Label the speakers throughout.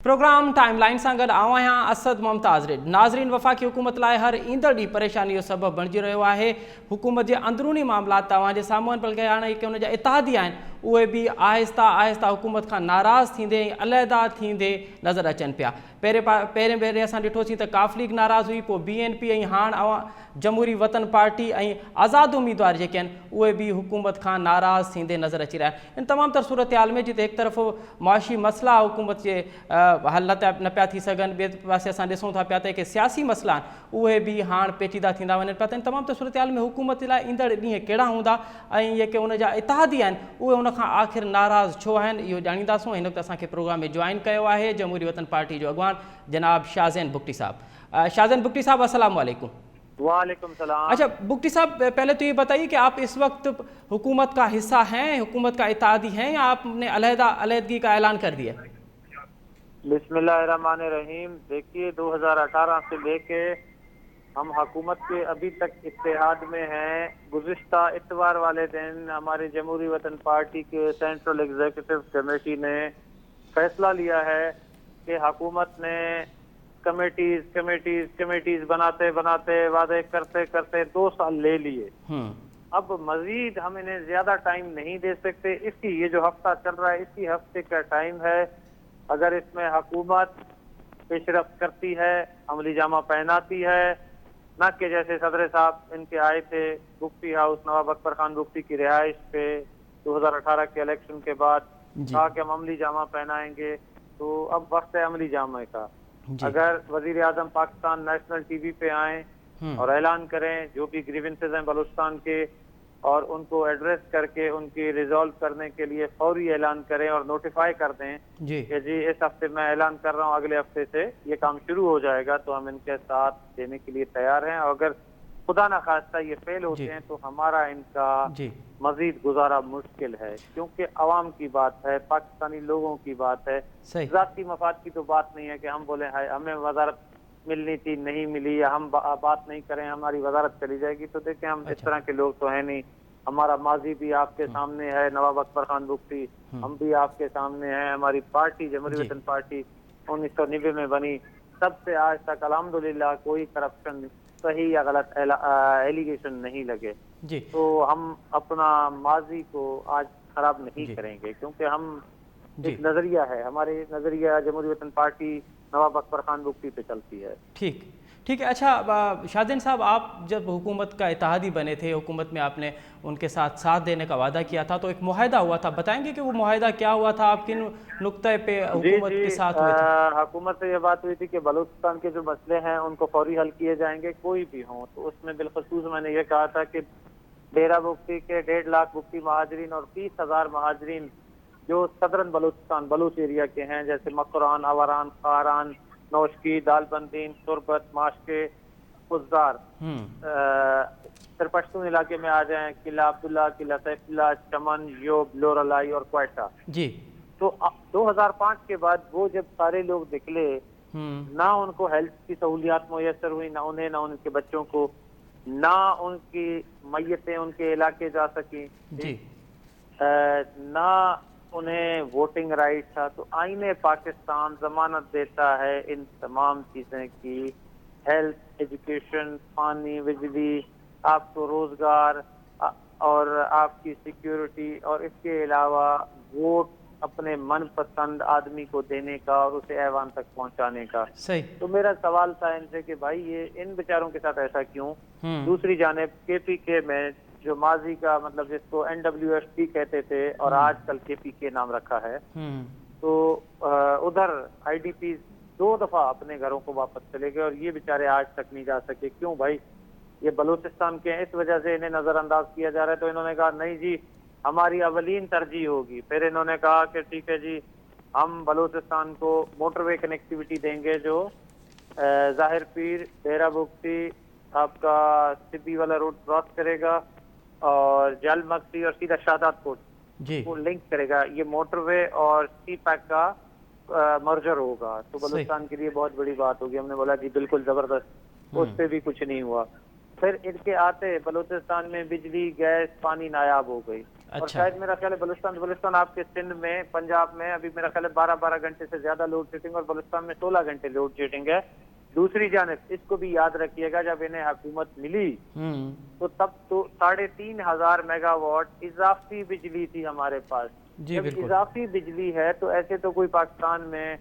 Speaker 1: Programme timeline सां गॾु आऊं आहियां असद मुमताज़ रेड। नाज़रीन, वफ़ाक़ी हुकूमत लाइ हर ईंदड़ ॾींहुं परेशानी जो सबबु बणिजी रहियो आहे। हुकूमत जे अंदरूनी मामला तव्हांजे साम्हूं आहिनि, बल्कि हाणे जेके हुन जा इतिहादी आहिनि उहे बि आहिस्ता आहिस्ता हुकूमत खां नाराज़ थींदे ऐं अलहदा थींदे नज़र अचनि पिया। पहिरें भेरे असां ॾिठोसीं त काफ़ लीग नाराज़ हुई, पोइ BNP ऐं हाणे जमहूरी वतन पार्टी ऐं आज़ाद उम्मीदवार जेके आहिनि उहे बि हुकूमत खां नाराज़ थींदे नज़र अची रहिया आहिनि। इन तमामु तर सूरत हाल में जिते हिकु तरफ़ मुआशी मसइला हुकूमत जे हल न पिया थी सघनि, ॿिए पासे असां ॾिसूं था पिया त के सियासी मसइला आहिनि उहे बि हाणे पेचीदा थींदा वञनि पिया। त इन तमामु त सूरत हाल में हुकूमत लाइ ईंदड़ ॾींहं कहिड़ा हूंदा ऐं जेके उन जा इतिहादी आहिनि उहे उन खां आख़िर नाराज़ छो आहिनि, इहो ॼाणींदासूं। हिन वक़्तु असांखे प्रोग्राम में जॉइन कयो आहे जमहूरी वतन पार्टी जो अॻवान जनाब शाहज़ैन बुगटी साहब। शाहज़ैन बुगटी साहब, अस्सलाम वालेकुम।
Speaker 2: वालेकुम सलाम।
Speaker 1: अच्छा बुगटी साहब, पहले तो ये बताइए कि आप इस वक्त हुकूमत का हिस्सा हैं, हुकूमत का इत्तेहादी हैं, या आपने अलहदगी का ऐलान कर दिया?
Speaker 2: बिस्मिल्लाहिर्रहमानिर्रहीम। देखिए, 2018 से लेके हम हुकूमत के अभी तक इत्तेहाद में हैं। गुज़िश्ता इतवार वाले दिन हमारी जमहूरी वतन पार्टी के सेंट्रल एग्जीक्यूटिव कमेटी ने फैसला लिया है कि हुकूमत ने कमेटीज बनाते बनाते वादे करते करते 2 साल ले लिए। अब मजीद हम इन्हें ज्यादा टाइम नहीं दे सकते। ये जो हफ्ता चल रहा है, इसी हफ्ते का टाइम है। अगर इसमें हुकूमत पेशरफ्त करती है, अमली जामा पहनाती है, न कि जैसे सदर साहब इनके आए थे बुगटी हाउस नवाब अकबर खान बुगटी की रिहाइश पे 2018 के इलेक्शन के बाद, कहा कि हम अमली जामा पहनाएंगे, तो अब वक्त है अमली जामे का। अगर वजीर आजम पाकिस्तान नेशनल TV पे आए और ऐलान करें जो भी ग्रीवेंसेज हैं बलूचिस्तान के, और उनको एड्रेस करके उनकी रिजॉल्व करने के लिए फौरी ऐलान करें और नोटिफाई कर दें कि जी इस हफ्ते मैं ऐलान कर रहा हूँ, अगले हफ्ते से ये काम शुरू हो जाएगा, तो हम इनके साथ देने के लिए तैयार हैं। और अगर खुदा न खास्ता ये फेल होते हैं तो हमारा इनका मजीद गुजारा मुश्किल है, क्योंकि अवाम की बात है, पाकिस्तानी लोगों की बात है। जाती मफाद की तो बात नहीं है कि हम बोले हमें वजारत मिलनी थी, नहीं मिली, या हम बात नहीं करें हमारी वजारत चली जाएगी। तो देखें, हम इस तरह के लोग तो है नहीं। हमारा माजी भी आपके सामने है, नवाब अकबर खान बुगटी, हम भी आपके सामने हैं। हमारी पार्टी जमहूरी वतन पार्टी 1990 में बनी, तब से आज तक अल्हम्दुलिल्लाह कोई करप्शन सही या गलत एलिगेशन नहीं लगे। तो हम अपना माजी को आज खराब नहीं करेंगे, क्योंकि हम एक नजरिया है, हमारे नजरिया जमहूरी वतन पार्टी नवाब अकबर खान बुगटी पे चलती है।
Speaker 1: ठीक है। अच्छा शाहज़ैन साहब, आप जब हुकूमत का इत्तेहादी बने थे, हुकूमत में आपने उनके साथ देने का वादा किया था, तो एक मुआहदा हुआ था, बताएंगे कि वो मुआहदा क्या हुआ था, आप किन नुक्ते पे हुकूमत के साथ हुए थे?
Speaker 2: हुकूमत से ये बात हुई थी कि बलूचिस्तान के जो मसले हैं उनको फौरी हल किए जाएंगे, कोई भी हों। तो उसमें बिलखसूस मैंने ये कहा था कि डेरा बुगटी के 1.5 लाख बुगटी महाजरीन और 30,000 महाजरीन जो सदरन बलूचिस्तान बलूच एरिया के हैं, जैसे मकरान, अवारान, खारान, नौशकी, दालबंदीन, तुरबत, माशके, उज़दार, फिर पश्तून इलाके में आ जाएं, किला अब्दुल्ला, किला सैफुल्ला, चमन, योब, लोरलाई और क्वेटा। तो 2005 के बाद वो जब सारे लोग निकले, ना उनको हेल्थ की सहूलियात मुयसर हुई, ना उन्हें, ना उनके बच्चों को, ना उनकी मैयतें उनके इलाके जा सकी, ना उन्हें वोटिंग राइट था। तो आईने पाकिस्तान जमानत देता है इन तमाम चीजें की, हेल्थ, एजुकेशन, पानी, बिजली, आपको रोजगार और आपकी सिक्योरिटी, और इसके अलावा वोट अपने मनपसंद आदमी को देने का और उसे ऐवान तक पहुंचाने का। तो मेरा सवाल था इनसे कि भाई ये इन बेचारों के साथ ऐसा क्यों? दूसरी जानिब KPK में जो माजी का मतलब जिसको NWFP कहते थे और आजकल KPK नाम रखा है, तो उधर IDPs 2 दफा अपने घरों को वापस चले गए और ये बेचारे आज तक नहीं जा सके। क्यों भाई? ये बलूचिस्तान के हैं, इस वजह से इन्हें नजरअंदाज किया जा रहा है। तो इन्होंने कहा नहीं जी, हमारी अवलीन तरजीह होगी। फिर इन्होंने कहा कि ठीक है जी, हम बलूचिस्तान को मोटरवे कनेक्टिविटी देंगे जो जाहिर पीर, डेरा बुगटी, आपका सिब्बी वाला रोड क्रॉस करेगा और जल मक्सी और सीधा शादात कोट को लिंक करेगा। ये मोटरवे और CPAC का मर्जर होगा, तो बलूचिस्तान के लिए बहुत बड़ी बात होगी। हमने बोला जी बिल्कुल जबरदस्त। उस पर भी कुछ नहीं हुआ। फिर इनके आते बलूचिस्तान में बिजली, गैस, पानी नायाब हो गई। और
Speaker 1: अच्छा।
Speaker 2: शायद मेरा ख्याल है बलूचिस्तान आपके सिंध में, पंजाब में अभी मेरा ख्याल है 12-12 घंटे से ज्यादा लोड शेडिंग, और बलूचिस्तान में 16 घंटे लोड शेडिंग है। दूसरी जानिब इसको भी याद रखिएगा, जब इन्हें हुकूमत मिली तो तब तो 3,500 मेगावाट इजाफी बिजली थी हमारे पास।
Speaker 1: जी
Speaker 2: जब
Speaker 1: बिल्कुल।
Speaker 2: इजाफी बिजली है तो ऐसे तो कोई पाकिस्तान में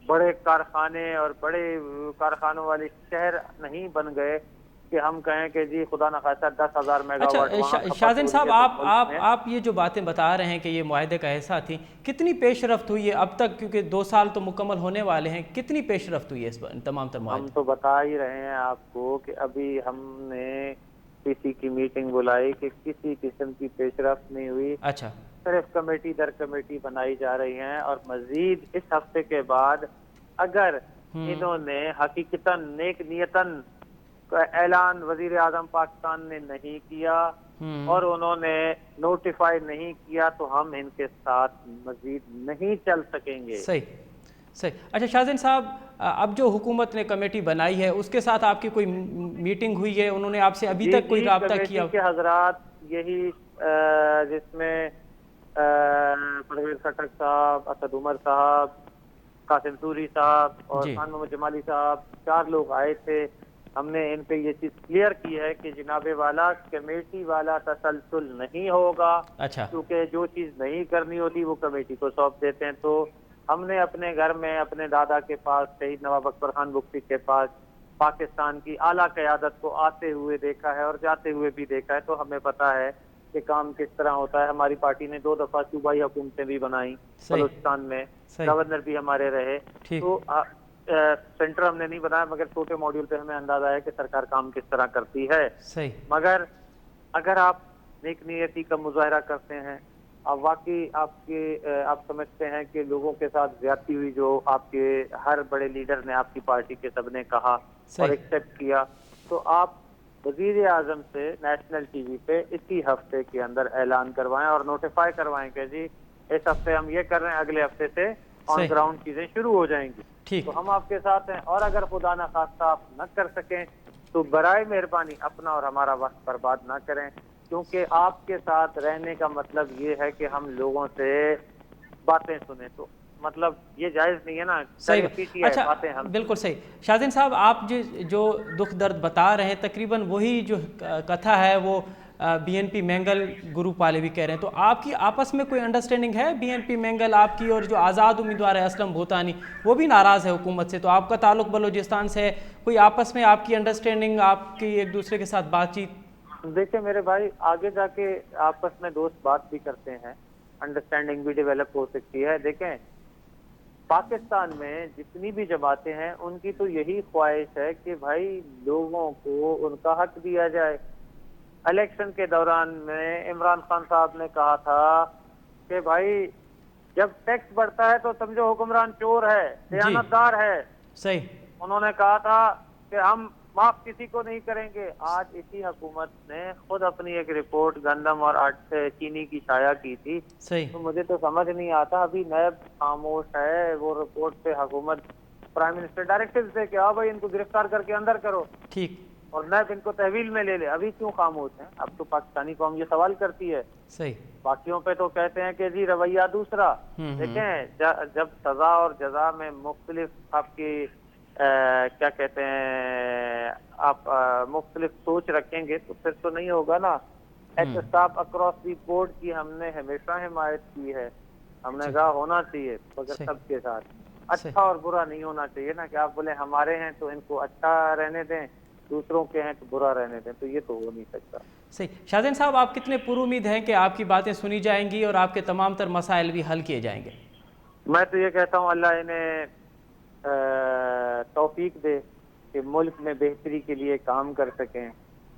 Speaker 2: बड़े कारखाने और बड़े कारखानों वाले शहर नहीं बन गए कि हम कहें कि जी खुदा न खास्ता 10,000 मेगावाट
Speaker 1: अच्छा
Speaker 2: वहाँ खपत
Speaker 1: शाहज़ैन
Speaker 2: हो रही
Speaker 1: साहब,
Speaker 2: है तो मुल्क में।
Speaker 1: आप ये जो बातें बता रहे हैं कि ये मुआहदे का हिस्सा थी, कितनी पेशरफ्त हुई है अब तक, क्योंकि 2 साल तो मुकम्मल होने वाले हैं, कितनी पेशरफ्त हुई है इस पर तमाम तर
Speaker 2: हम
Speaker 1: मुआहदे?
Speaker 2: तो बता ही रहे हैं आपको कि अभी हमने किसी की मीटिंग बुलाई कि किसी किस्म की पेशरफ्त नहीं हुई,
Speaker 1: अच्छा।
Speaker 2: सिर्फ कमेटी दर कमेटी बनाई जा रही हैं। और मजीद इस हफ्ते के बाद अगर इन्होंने हकीकतन नेक नियतन का ऐलान वजीर आजम पाकिस्तान ने नहीं किया और उन्होंने नोटिफाई नहीं किया तो हम इनके साथ मजीद नहीं चल सकेंगे।
Speaker 1: सही सही। अच्छा शाहज़ैन साहब, अब जो हुकूमत ने कमेटी बनाई है उसके साथ आपकी कोई मीटिंग हुई है? उन्होंने आपसे अभी
Speaker 2: जी
Speaker 1: तक कोई
Speaker 2: जी,
Speaker 1: राब्ता
Speaker 2: कमेटी
Speaker 1: किया?
Speaker 2: के हजरात यही जिसमें परवेज खटक साहब, असद उमर साहब, कासिम सूरी साहब और
Speaker 1: जी।
Speaker 2: खान मोहम्मद जमाली साहब, 4 लोग आए थे। हमने इन पे ये चीज क्लियर की है कि जनाबे वाला कमेटी वाला तसलसल नहीं होगा,
Speaker 1: अच्छा।
Speaker 2: क्योंकि जो चीज नहीं करनी होती वो कमेटी को सौंप देते हैं। तो हमने अपने घर में अपने दादा के पास, शहीद नवाब अकबर खान बुख्ती के पास, पाकिस्तान की आला क़यादत को आते हुए देखा है और जाते हुए भी देखा है, तो हमें पता है कि काम किस तरह होता है। हमारी पार्टी ने 2 दफा सूबाई हुकूमतें भी बनाई
Speaker 1: सही
Speaker 2: बलूचिस्तान में,
Speaker 1: सही।
Speaker 2: गवर्नर भी हमारे रहे।
Speaker 1: ठीक।
Speaker 2: तो सेंटर हमने नहीं बनाया, मगर छोटे मॉड्यूल पे हमें अंदाजा है कि सरकार काम किस तरह करती है।
Speaker 1: सही।
Speaker 2: मगर अगर आप नेक नियति का मुजाहरा करते हैं, अब वाकई आप समझते हैं कि लोगों के साथ ज्यादती हुई, जो आपके हर बड़े लीडर ने, आपकी पार्टी के सबने कहा और एक्सेप्ट किया, तो आप वजीर आजम से नेशनल टीवी पे इसी हफ्ते के अंदर ऐलान करवाएं और नोटिफाई करवाएं कि जी इस हफ्ते हम ये कर रहे हैं, अगले हफ्ते से ऑन ग्राउंड चीजें शुरू हो जाएंगी।
Speaker 1: ठीक।
Speaker 2: तो हम आपके साथ हैं। और अगर खुदा ना खास्ता आप न कर सकें तो बराए मेहरबानी अपना और हमारा वक्त बर्बाद ना करें, क्योंकि आपके साथ रहने का मतलब ये है कि हम लोगों से बातें सुने, तो मतलब ये जायज नहीं है ना।
Speaker 1: सही।
Speaker 2: अच्छा, बातें हम
Speaker 1: बिल्कुल सही। शाहज़ैन साहब, आप जो दुख दर्द बता रहे हैं, तकरीबन वही जो कथा है वो बीएनपी मैंगल ग्रुप वाले भी कह रहे हैं। तो आपकी आपस में कोई अंडरस्टैंडिंग है? बीएनपी मैंगल आपकी और जो आज़ाद उम्मीदवार है असलम भूतानी, वो भी नाराज़ है हुकूमत से, तो आपका ताल्लुक बलूचिस्तान से है, कोई आपस में आपकी अंडरस्टैंडिंग, आपकी एक दूसरे के साथ बातचीत?
Speaker 2: देखिए मेरे भाई, आगे जाके आपस में दोस्त बात भी करते हैं, अंडरस्टैंडिंग भी डेवलप हो सकती है। देखें, पाकिस्तान में जितनी भी जमातें हैं उनकी तो यही ख्वाहिश है कि भाई लोगों को उनका हक दिया जाए। इलेक्शन के दौरान में इमरान खान साहब ने कहा था कि भाई जब टैक्स बढ़ता है तो समझो हुक्मरान चोर है, खयानतदार है।
Speaker 1: सही।
Speaker 2: उन्होंने कहा था कि हम माफ किसी को नहीं करेंगे। आज इसी हुकूमत ने खुद अपनी एक रिपोर्ट गंदम और चीनी की शाया की थी।
Speaker 1: सही।
Speaker 2: तो मुझे तो समझ नहीं आता, अभी नैब खामोश है, वो रिपोर्ट पे हुकूमत प्राइम मिनिस्टर डायरेक्टिव दे के आओ भाई इनको गिरफ्तार करके अंदर करो,
Speaker 1: ठीक।
Speaker 2: और नैब इनको तहवील में ले ले। अभी क्यों खामोश है? अब तो पाकिस्तानी कौम ये सवाल करती है।
Speaker 1: सही।
Speaker 2: बाकियों पे तो कहते हैं कि जी रवैया दूसरा। देखें, जब सजा और जजा में मुख्तलिफ आपकी क्या कहते हैं, आप मुख्तलिफ सोच रखेंगे तो फिर तो नहीं होगा ना। एहतसाब अक्रॉस दी बोर्ड की हमने हमेशा हिमायत की है। हमने कहा होना चाहिए मगर सबके साथ, अच्छा और बुरा नहीं होना चाहिए ना कि आप बोले हमारे हैं तो इनको अच्छा रहने दें, दूसरों के हैं तो बुरा रहने दें, तो ये तो हो नहीं सकता।
Speaker 1: सही। शाहज़ैन साहब, आप कितने पुरुमीद हैं कि आपकी बातें सुनी जाएंगी और आपके तमाम तर मसाइल भी हल किए जाएंगे?
Speaker 2: मैं तो ये कहता हूँ अल्लाह इन्हें तौफीक दे कि मुल्क में बेहतरी के लिए काम कर सकें।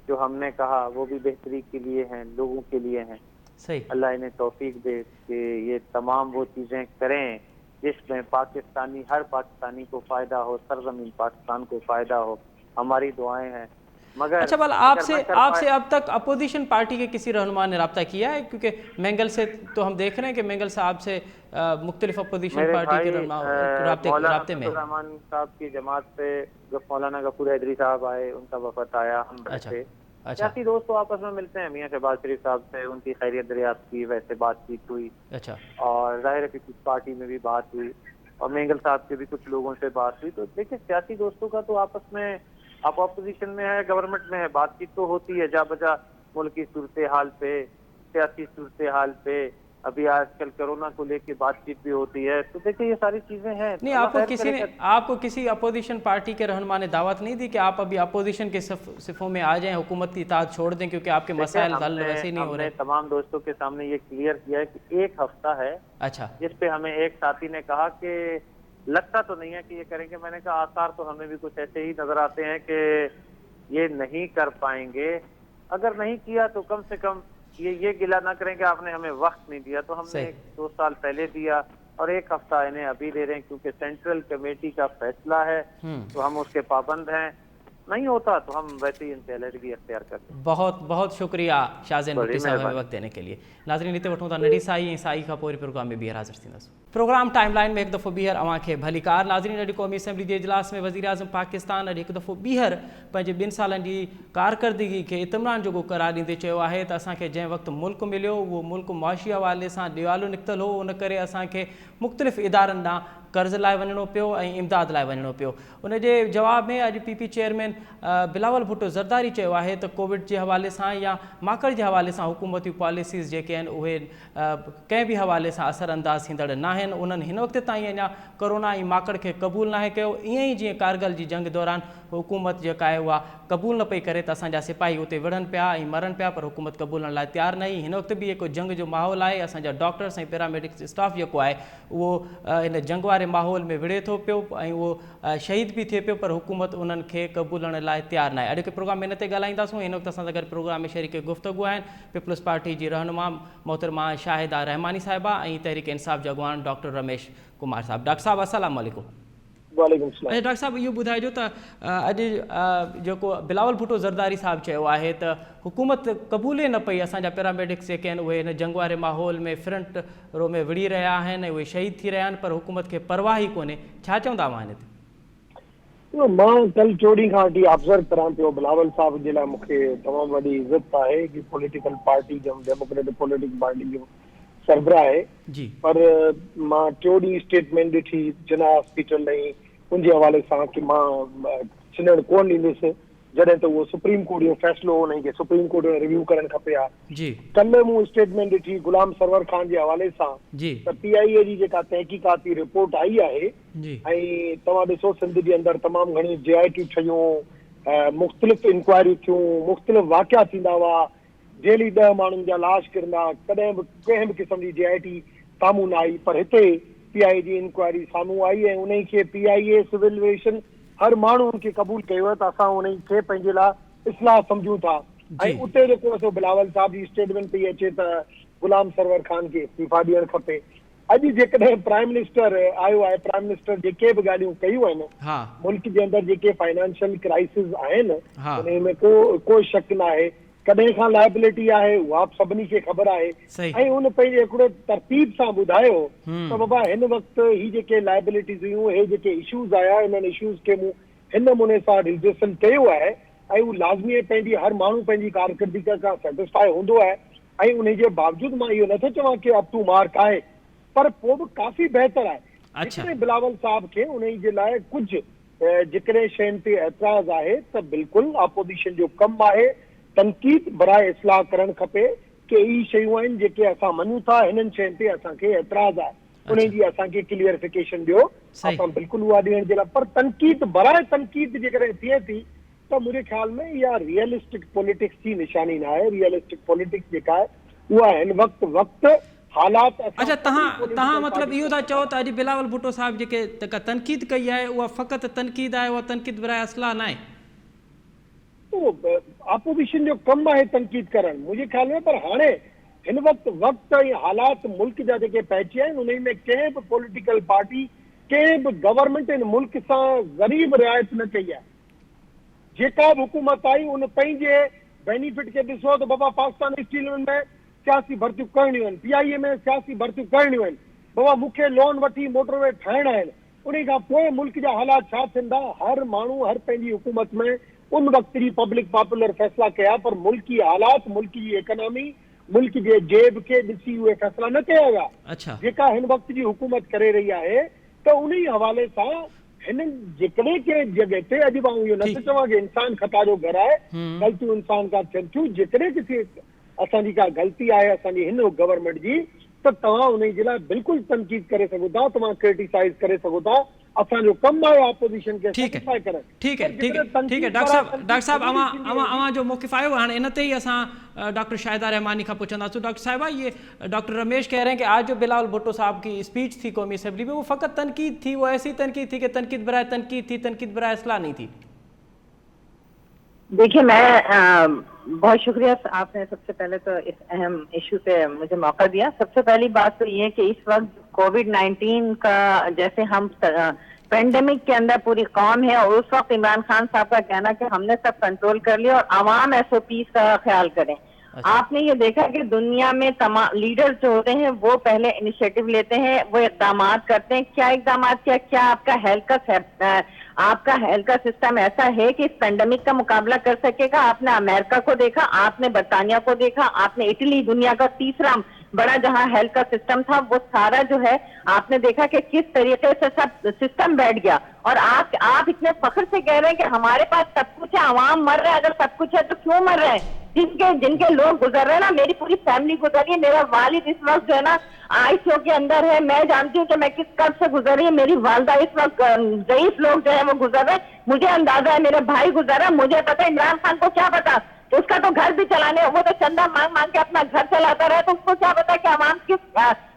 Speaker 2: जो हमने कहा वो भी बेहतरी के लिए हैं, लोगों के लिए हैं।
Speaker 1: सही।
Speaker 2: अल्लाह इन्हें तौफीक दे कि ये तमाम वो चीज़ें करें जिसमें हर पाकिस्तानी को फ़ायदा हो, सरज़मीन पाकिस्तान को फ़ायदा हो। हमारी दुआएं हैं। मगर
Speaker 1: अच्छा, भला आपसे अब तक अपोजिशन पार्टी के किसी रहनुमा ने रब्ता किया है? क्योंकि मैंगल से तो हम देख रहे हैं कि मैंगल साहब से मुख्तलिफ अपोजिशन पार्टी के रहनुमा राब्ते में।
Speaker 2: रहमान साहब की जमात पे मौलाना गफूर हैदरी साहब आए, उनका वफद आया, हम बैठे। सियासी दोस्त तो आपस में मिलते हैं, मियां शहबाज शरीफ साहब से उनकी खैरियत दरियाफ्त की, वैसे बातचीत हुई।
Speaker 1: अच्छा।
Speaker 2: और जाहिर है कि कुछ पार्टी में भी बात हुई और मेंगल साहब के भी कुछ लोगों से बात हुई। तो देखिए सियासी दोस्तों का तो आपस में, आप अपोजिशन में है, गवर्नमेंट में है, बातचीत तो होती है जा बजा मुल्क की सूरत हाल पे, सियासी सूरत हाल पे। अभी आजकल कोरोना को लेके बातचीत भी होती है। तो देखिए ये सारी चीजें हैं।
Speaker 1: नहीं, आपको किसी अपोजिशन पार्टी के रहनुमा ने दावत नहीं दी कि आप अभी अपोजिशन के सिफों में आ जाएं, हुकूमत की इताअत छोड़ दें, क्योंकि आपके मसाइल हल वैसे ही नहीं हो रहे?
Speaker 2: तमाम दोस्तों के सामने ये क्लियर किया है कि एक हफ्ता है।
Speaker 1: अच्छा।
Speaker 2: जिस पे हमें एक साथी ने कहा कि लगता तो नहीं है कि ये करेंगे। मैंने कहा आसार तो हमें भी कुछ ऐसे ही नजर आते हैं कि ये नहीं कर पाएंगे। अगर नहीं किया तो कम से कम ये गिला ना करें कि आपने हमें वक्त नहीं दिया। तो हमने 2 साल पहले दिया और एक हफ्ता इन्हें अभी दे रहे हैं, क्योंकि सेंट्रल कमेटी का फैसला है तो हम उसके पाबंद हैं। नहीं होता तो हम वैसे ही इनसे अलर्जी अख्तियार करते हैं।
Speaker 1: बहुत बहुत शुक्रिया शाहज़ैन भुट्टी साहब हमें वक्त देने के लिए। नाज़रीन हिते वठूं था नंढी साई ऐं साई खां पोइ प्रोग्राम में ॿीहर हाज़िर थींदासीं। प्रोग्राम टाइमलाइन में एक दफ़ो ॿीहर अवां खे भली कार। नाज़रीन अॼु क़ौमी असेंबली जे इजलास में वज़ीर आज़म पाकिस्तान अॼु हिकु दफ़ो ॿीहर पंहिंजे 2 सालनि जी कारकर्दगी खे इत्मिनान जोॻो करार ॾींदे चयो आहे त असांखे जंहिं वक़्तु मुल्क मिलियो उहो मुल्क मुआशी हवाले सां ॾियालो निकितल हो। उन करे असांखे मुख़्तलिफ़ इदारनि ॾांहुं कर्ज़ लाइ वञिणो पियो ऐं इमदाद लाइ वञिणो पियो। उन जे जवाब में अॼु पीपी चेयरमैन बिलावल भुट्टो ज़रदारी चयो आहे त कोविड जे हवाले सां या माकड़ जे हवाले सां हुकूमती पॉलिसीज़ जेके आहिनि उहे कंहिं बि हवाले सां असरअंदाज़ थींदड़ न आहिनि। उन्हनि हिन वक़्त ताईं अञा कोरोना ऐं माकड़ खे क़बूल नाहे कयो। ईअं ई जीअं कारगिल जी जंग दौरान हुकूमत जेका आहे उहा क़बूल न पई करे त असांजा सिपाही उते विढ़नि पिया ऐं मरनि पिया, पर हुकूमत क़बूलण लाइ तयारु न हुई। हिन वक़्तु बि हिकु जंग जो माहौल आहे। असांजा डॉक्टर्स ऐं पैरामेडिक्स स्टाफ जेको आहे उहो हिन जंग वारे माहौल में विढ़े थो पियो ऐं उहो शहीद बि थिए पियो, पर हुकूमत उन्हनि खे क़बूलण लाइ तयारु न आहे। अॼु के प्रोग्राम में इन ते ॻाल्हाईंदासीं। हिन वक़्तु असां सां गॾु प्रोग्राम में शरीक गुफ़्तगू आहिनि पीपल्स पार्टी जी रहनुमा मोहतरमा शाहिदा रहमानी साहिबा ऐं तहरीक इंसाफ़ जा अॻवान डॉक्टर रमेश कुमार साहब। डॉक्टर साहब अस्सलाम वालेकुम। अच्छा डॉक्टर साहब इहो ॿुधाइजो त अॼु जेको बिलावल भुट्टो ज़रदारी साहब चयो आहे त हुकूमत क़बूल ई न पई, असांजा पैरामेडिक्स जेके आहिनि उहे हिन जंग वारे माहौल में फ्रंट रो में विड़ी रहिया आहिनि, उहे शहीद थी रहिया आहिनि, पर हुकूमत खे परवाह ई कोन्हे। छा चवंदा हुआ हिन ते?
Speaker 3: मां कल चोरी खां वठी ऑब्ज़र्व करां पियो बिलावल साहब जे लाइ मूंखे तमामु वॾी इज़त आहे कि पॉलिटिकल पार्टी जो डेमोक्रेटिक पॉलिटिकल पार्टी जो सरबराह आहे जी, पर मां चोरी स्टेटमेंट ॾिठी जिना हॉस्पिटल ऐं उनजे हवाले सां कि मां छिनण कोन ॾींदुसि जॾहिं त उहो सुप्रीम कोर्ट जो फ़ैसिलो उन्हनि खे सुप्रीम कोर्ट में रिव्यू करणु खपे हा जी। कल्ह मूं स्टेटमेंट ॾिठी गुलाम सरवर ख़ान जे हवाले सां त PIA जी जेका तहक़ीक़ाती रिपोर्ट आई आहे ऐं तव्हां ॾिसो सिंध जे अंदरि तमामु घणी JIT ठहियूं, मुख़्तलिफ़ इंक्वायरियूं थियूं, मुख़्तलिफ़ वाक़िया थींदा हुआ, डेली 10 माण्हुनि जा लाश किरंदा, कॾहिं बि कंहिं बि क़िस्म जी JIT साम्हूं न आई, पर हिते PIA जी इंक्वायरी साम्हूं आई ऐं उन खे PIA सिविल एविएशन हर माण्हू खे क़बूल कयो आहे त असां उन खे पंहिंजे लाइ इस्लाह सम्झूं था। ऐं उते जेको सो बिलावल साहब जी स्टेटमेंट पई अचे त गुलाम सरवर ख़ान खे इस्तीफ़ा ॾियणु खपे। अॼु जेकॾहिं प्राइम मिनिस्टर आयो आहे, प्राइम मिनिस्टर जेके बि ॻाल्हियूं कयूं आहिनि मुल्क जे अंदरि जेके फाइनेंशियल क्राइसिस आहिनि उन में को शक न आहे, कॾहिं खां लाइबिलिटी आहे उहा सभिनी खे ख़बर आहे ऐं उन पंहिंजे हिकिड़े तरतीब सां ॿुधायो त बाबा हिन वक़्तु ही जेके लाइबिलिटीज़ हुयूं, हे जेके इशूज़ आया, इन्हनि इशूज़ खे मूं हिन नमूने सां रिजर्वेशन कयो आहे ऐं उहो लाज़मी पंहिंजी हर माण्हू पंहिंजी कारकर्दगी खां सेटिस्फाई हूंदो आहे ऐं उन जे बावजूदि मां इहो नथो चवां कि अप टू मार्क आहे, पर पोइ बि काफ़ी बहितर आहे। जेकॾहिं बिलावल साहब खे उन जे लाइ कुझु जेकॾहिं शयुनि ते एतिराज़ आहे त बिल्कुलु अपोजिशन जो कमु आहे तनक़ीद बराए इस्लाह करणु खपे कि ई शयूं आहिनि जेके असां मञूं था, हिननि शयुनि ते असांखे एतिराज़ आहे, उन जी असांखे क्लियरिफिकेशन ॾियो, असां बिल्कुलु उहा ॾियण जे लाइ। पर तनक़ीद बराए तनक़ीद जेकॾहिं थिए थी त मुंहिंजे ख़्याल में इहा रियलिस्टिक पॉलिटिक्स जी निशानी न आहे। रियलिस्टिक पॉलिटिक्स जेका आहे उहा हिन वक़्तु हालात।
Speaker 1: अच्छा, तव्हां मतिलबु इहो था चओ त अॼु बिलावल भुट्टो साहब जेके तनक़ीद कई आहे उहा फ़क़ति तनक़ीद आहे, उहा तनक़ीद बराए इस्लाह न आहे?
Speaker 3: अपोजिशन जो कमु आहे तनक़ीद करणु मुंहिंजे ख़्याल में, पर हाणे हिन वक़्तु ऐं हालात मुल्क जा जेके पइजी आहिनि उन में कंहिं बि पॉलिटिकल पार्टी कंहिं बि गवर्नमेंट हिन मुल्क सां ग़रीब रिआयत न कई आहे। जेका बि हुकूमत आई उन पंहिंजे बेनिफिट खे ॾिसो त बाबा पाकिस्तान स्टील में सियासी भर्तियूं करणियूं आहिनि, PIA में सियासी भर्तियूं करणियूं आहिनि, बाबा मूंखे लोन वठी मोटरवे ठाहिणा आहिनि, उन खां पोइ मुल्क जा हालात छा थींदा? हर माण्हू हर पंहिंजी हुकूमत में उन वक्त जी पब्लिक पॉपुलर फैसला कया, पर मुल्क की हालात, मुल्क की इकोनॉमी, मुल्क जे जेब के ॾिसी उहे फैसला न कया विया।
Speaker 1: अच्छा
Speaker 3: जेका हिन वक्त जी हुकूमत करे रही आहे, त उन हवाले सां हिन जेकॾहिं के जॻह ते, अॼु मां इहो नथो चवां कि इंसान खता जो घर आहे, ग़लतियूं इंसान खां थियनि थियूं, जेकॾहिं किथे असांजी का ग़लती आहे असांजी हिन गवर्नमेंट जी, त तव्हां उन जे लाइ बिल्कुलु तनक़ीद करे सघो था, तव्हां क्रिटिसाइज़ करे सघो था। असांजो कमु आहे ऑपोजिशन खे सेटिस्फाई करणु।
Speaker 1: ठीक है डॉक्टर साहब अवां जो मौक़िफ़ आयो हाणे इन ते ही असां डॉक्टर शाहिदा रहमानी खां पुछंदासीं। डॉक्टर साहिबा, ये डॉक्टर रमेश कह रहे हैं कि आज जो बिलावल भुट्टो साहब की स्पीच थी कौमी असम्बली में, वो फ़कत तनकीद थी, वो ऐसी तनकीद थी कि तनकीद बराए तनकीद थी, तनकीद बराए इस्लाह नहीं थी।
Speaker 4: देखिए, मैं बहुत शुक्रिया आपने सबसे पहले तो इस अहम इशू पे मुझे मौका दिया। सबसे पहली बात तो ये है कि इस वक्त कोविड-19 का जैसे हम पेंडेमिक के अंदर पूरी कौम है, और उस वक्त इमरान खान साहब का कहना कि हमने सब कंट्रोल कर लिया और आवाम SOPs का ख्याल करें। आपने ये देखा कि दुनिया में तमाम लीडर्स जो होते हैं वो पहले इनिशिएटिव लेते हैं, वो इक़दाम करते हैं। क्या इक़दाम किया? क्या आपका हेल्थ का सिस्टम ऐसा है कि इस पेंडेमिक का मुकाबला कर सकेगा? आपने अमेरिका को देखा, आपने बरतानिया को देखा, आपने इटली, दुनिया का तीसरा बड़ा जहां हेल्थ का सिस्टम था, वो सारा जो है आपने देखा कि किस तरीके से सब सिस्टम बैठ गया। और आप इतने फख्र से कह रहे हैं कि हमारे पास सब कुछ है, आवाम मर रहा है। अगर सब कुछ है तो क्यों मर रहे हैं? जिनके लोग गुजर रहे हैं ना, मेरी पूरी फैमिली गुजर रही है, मेरा वालिद इस वक्त जो है ना ICU के अंदर है। मैं जानती हूँ कि मैं किस कर्ज से गुजर रही है। मेरी वालदा इस वक्त, ज़ईफ लोग जो है वो गुजर रहे हैं, मुझे अंदाजा है, मेरे भाई गुजर रहा है, मुझे पता है। इमरान खान को क्या पता? तो उसका तो घर भी चलाने, वो तो चंदा मांग मांग के अपना घर चलाता रहा, तो उसको क्या पता कि आवाम किस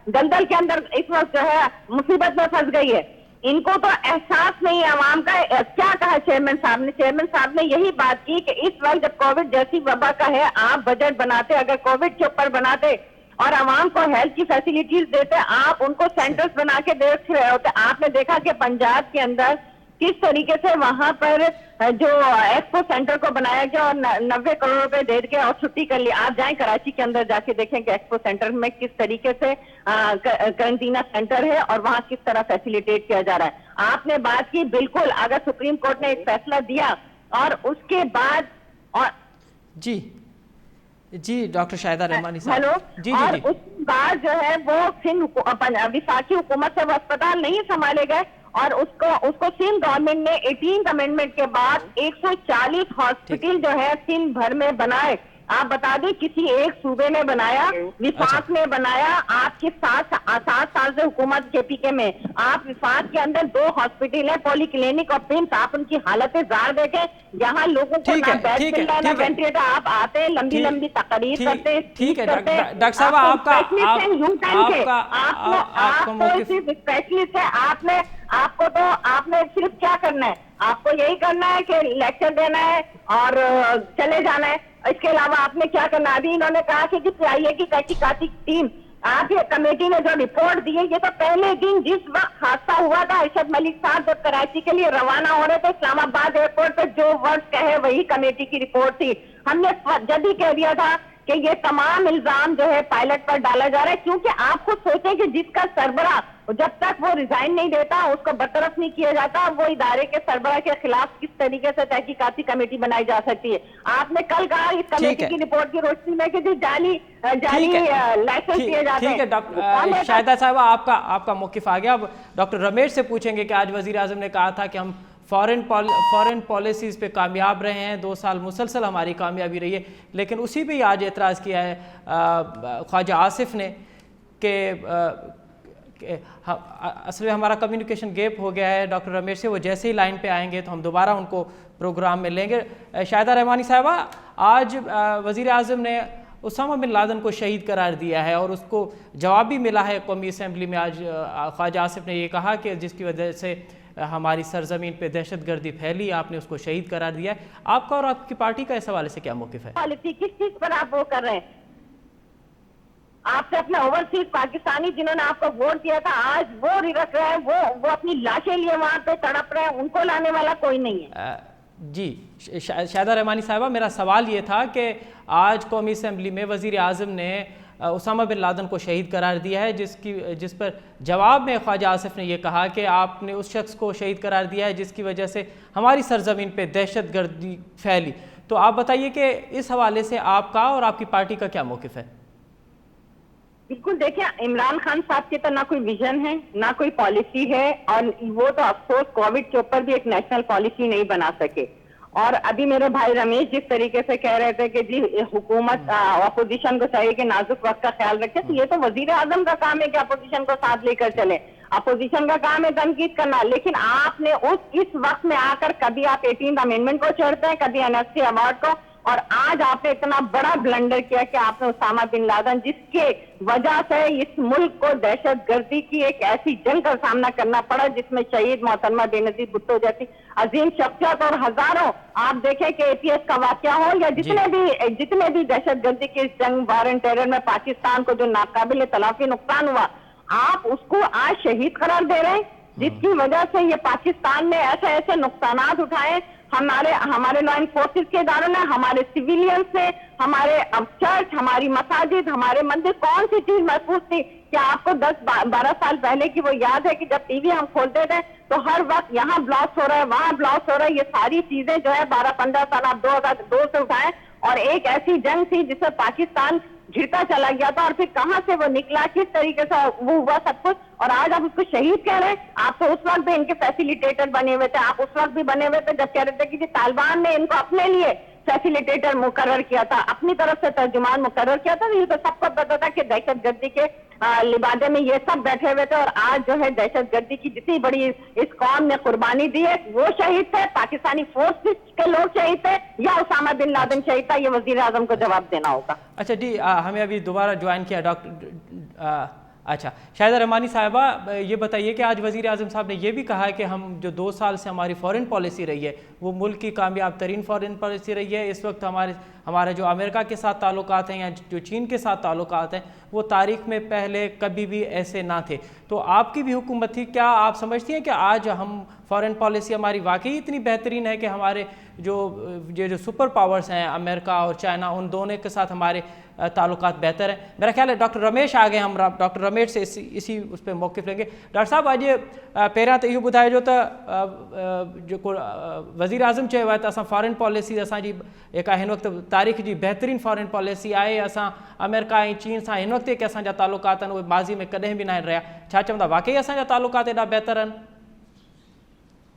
Speaker 4: दलदल के अंदर इस वक्त जो है मुसीबत में फंस गई है। इनको तो एहसास नहीं है आवाम का। क्या कहा चेयरमैन साहब ने यही बात की कि इस वक्त जब कोविड जैसी वबा का है, आप बजट बनाते, अगर कोविड के ऊपर बनाते और आवाम को हेल्थ की फैसिलिटीज देते, आप उनको सेंटर्स बना के देख रहे होते। आपने देखा कि पंजाब के अंदर किस तरीके से वहां पर जो एक्सपो सेंटर को बनाया गया और 90 करोड़ रुपए दे के और छुट्टी कर ली। आप जाएं कराची के अंदर जाके देखें कि एक्सपो सेंटर में किस तरीके से क्वारंटीना सेंटर है और वहां किस तरह फैसिलिटेट किया जा रहा है। आपने बात की, बिल्कुल, अगर सुप्रीम कोर्ट ने एक फैसला दिया और उसके बाद और
Speaker 1: जी डॉक्टर शाहिदा रहमानी साहब,
Speaker 4: हेलो,
Speaker 1: जी
Speaker 4: और उसके बाद जो है वो विफाकी हुकूमत से वो अस्पताल नहीं संभाले गए और उसको सिंध गवर्नमेंट ने 18th अमेंडमेंट के बाद 140 हॉस्पिटल जो है सिंध भर में बनाए। आप बता दें, किसी एक सूबे में बनाया, विफाक में बनाया। आपके 7 साल से हुकूमत KPK में, आप विफाक के अंदर 2 हॉस्पिटल है, पॉलीक्लिनिक और पिम्स। आप उनकी हालतें जार देखें, यहाँ लोगों को ना बेड मिल रहा है ना वेंटिलेटर। आप आते हैं, लंबी लंबी तकरीर करते हैं।
Speaker 1: ठीक है डॉक्टर साहब, आपका
Speaker 4: सिर्फ स्पेशलिस्ट है। आपने सिर्फ क्या करना है? आपको यही करना है कि लेक्चर देना है और चले जाना है। इसके अलावा आपने क्या करना? अभी इन्होंने कहा कि CIA की तहकीकाती टीम, आप ये कमेटी ने जो रिपोर्ट दी है, ये तो पहले दिन जिस वक्त हादसा हुआ था, अरशद मलिक साहब जब कराची के लिए रवाना हो रहे थे, इस्लामाबाद एयरपोर्ट पे जो वर्ड्स कहे वही कमेटी की रिपोर्ट थी। हमने जब ही कह दिया था कि ये तमाम इल्जाम जो है पायलट पर डाला जा रहा है, क्योंकि आप खुद सोचें कि जिसका सरबरा जब तक वो रिजाइन नहीं देता, उसको बरतरफ नहीं किया जाता, वो इदारे के सरबरा के खिलाफ किस तरीके से तहकीकाती कमेटी बनाई जा सकती है। आपने कल कहा इस कमेटी की रिपोर्ट की रोशनी में कि जाली लाइसेंस दिए जाते हैं।
Speaker 1: ठीक है डॉक्टर शाहिदा साहबा, आपका मौक़िफ़ आ गया। अब डॉक्टर रमेश से पूछेंगे कि आज वज़ीर आज़म ने कहा था कि हम फॉरेन पॉलिसीज़ पे कामयाब रहे हैं, 2 साल मुसलसल हमारी कामयाबी रही है, लेकिन उसी पे ही आज एतराज़ किया है ख्वाजा आसिफ ने कि असल में हमारा कम्युनिकेशन गैप हो गया है डॉक्टर रमेश से। वो जैसे ही लाइन पे आएंगे तो हम दोबारा उनको प्रोग्राम में लेंगे। शाहिदा रहमानी साहबा, आज वज़ीर आज़म ने उसामा बिन लादेन को शहीद करार दिया है और उसको जवाब भी मिला है कौमी असम्बली में। आज ख्वाजा आसिफ ने ये कहा कि जिसकी वजह से हमारी सरजमीन पे दहशतगर्दी फैली, आपने उसको शहीद करार दिया है। आपका और आपकी पार्टी का इस हवाले से क्या मौक़िफ़ है?
Speaker 4: पॉलिसी किस चीज पर आप वो कर रहे हैं? आपसे अपने ओवरसीज पाकिस्तानी जिन्होंने आपको वोट दिया था, आज वो रिरक रहे हैं, वो अपनी लाशें लिए वहां पे तड़प रहे हैं, उनको लाने वाला कोई नहीं है।
Speaker 1: जी शाहिदा रहमानी साहिबा, मेरा सवाल ये था कि आज कौमी असम्बली में वज़ीर आज़म ने उसामा बिन लादेन को शहीद करार दिया है, जिस पर जवाब में ख्वाजा आसिफ ने यह कहा कि आपने उस शख्स को शहीद करार दिया है जिसकी वजह से हमारी सरजमीन पे दहशतगर्दी फैली। तो आप बताइए कि इस हवाले से आपका और आपकी पार्टी का क्या मौक़िफ़ है?
Speaker 4: बिल्कुल, देखिए, इमरान खान साहब के तो ना कोई विजन है, ना कोई पॉलिसी है, और वो तो अफसोस कोविड के ऊपर भी एक नेशनल पॉलिसी नहीं बना सके। और अभी मेरे भाई रमेश जिस तरीके से कह रहे थे कि जी हुकूमत अपोजिशन को चाहिए कि नाजुक वक्त का ख्याल रखे, तो ये तो वजीर आजम का काम है कि अपोजिशन को साथ लेकर चले। अपोजिशन का काम है तनकीद करना, लेकिन आपने इस वक्त में आकर कभी आप 18th अमेंडमेंट को चढ़ते हैं, कभी एनएससी अवार्ड को, और आज आपने इतना बड़ा ब्लंडर किया कि आपने उसामा बिन लादेन, जिसके वजह से इस मुल्क को दहशतगर्दी की एक ऐसी जंग का सामना करना पड़ा जिसमें शहीद मोहतरमा बेनजीर भुट्टो जैसी अजीम शख्सियत और हजारों, आप देखें कि एटीएस का वाकया हो या जितने भी दहशतगर्दी की इस जंग वार एंड टेरर में पाकिस्तान को जो नाकाबिल तलाफी नुकसान हुआ, आप उसको आज शहीद करार दे रहे हैं, जिसकी वजह से ये पाकिस्तान में ऐसे नुकसानात उठाए हमारे लॉ एनफोर्सेस के इदारों ने, हमारे सिविलियंस ने, हमारे अब चर्च, हमारी मसाजिद, हमारे मंदिर। कौन सी चीज महफूज थी? क्या आपको 10-12 साल पहले की वो याद है कि जब टीवी हम खोलते थे तो हर वक्त यहाँ ब्लास्ट हो रहा है, वहाँ ब्लास्ट हो रहा है? ये सारी चीजें जो है 12-15 साल आप 2002 से उठाए, और एक ऐसी जंग थी जिससे पाकिस्तान झिड़का चला गया था, और फिर कहां से वो निकला, किस तरीके से वो हुआ सब कुछ, और आज आप उसको शहीद कह रहे हैं। आप तो उस वक्त भी इनके फैसिलिटेटर बने हुए थे, आप उस वक्त भी बने हुए थे जब कह रहे थे कि तालिबान ने इनको अपने लिए फैसिलिटेटर मुकर्रर किया था, अपनी तरफ से तर्जुमान मुकर्रर किया था। ये तो सबको पता था कि दहशतगर्दी के लिबादे में ये सब बैठे हुए थे, और आज जो है दहशतगर्दी की जितनी बड़ी इस कौम ने कुर्बानी दी है, वो शहीद थे, पाकिस्तानी फोर्सेस के लोग शहीद थे, या उसामा बिन लादेन शहीद था? ये वजीर आजम को जवाब देना होगा।
Speaker 1: अच्छा जी, हमें अभी दोबारा ज्वाइन किया डॉक्टर अच्छा शाहिदा रहमानी साहिबा, ये बताइए कि आज वज़ीर आज़म साहब ने ये भी कहा है कि हम जो 2 साल से हमारी फ़ॉरेन पॉलिसी रही है वो मुल्क की कामयाब तरीन फ़ॉरेन पॉलिसी रही है। इस वक्त हमारे जो अमेरिका के साथ ताल्लुकात हैं या जो चीन के साथ ताल्लुकात हैं वो तारीख़ में पहले कभी भी ऐसे ना थे। तो आपकी भी हुकूमत थी, क्या आप समझती हैं कि आज हम फ़ॉरेन पॉलिसी हमारी वाकई इतनी बेहतरीन है कि हमारे जो सुपर पावर्स हैं अमेरिका और चाइना, उन दोनों के साथ हमारे ताल्लुकात बेहतर है? मेरा ख्याल है डॉक्टर रमेश आ गए, हम डॉक्टर रमेश से इसी उस पर मौक़िफ़ लेंगे। डॉक्टर साहब, अॼु पहिरियां त इहो ॿुधाइजो त जेको वज़ीर आज़म चयो आहे त असां फ़ॉरेन पॉलिसी असांजी जेका हिन वक़्तु तारीख़ जी बहितरीन फ़ॉरेन पॉलिसी आहे, असां अमेरिका ऐं चीन सां हिन वक़्तु के असांजा ताल्लुकात आहिनि उहे माज़ी में कॾहिं बि न आहिनि रहिया। छा चवंदा, वाकई असांजा ताल्लुकात एॾा बहितर आहिनि?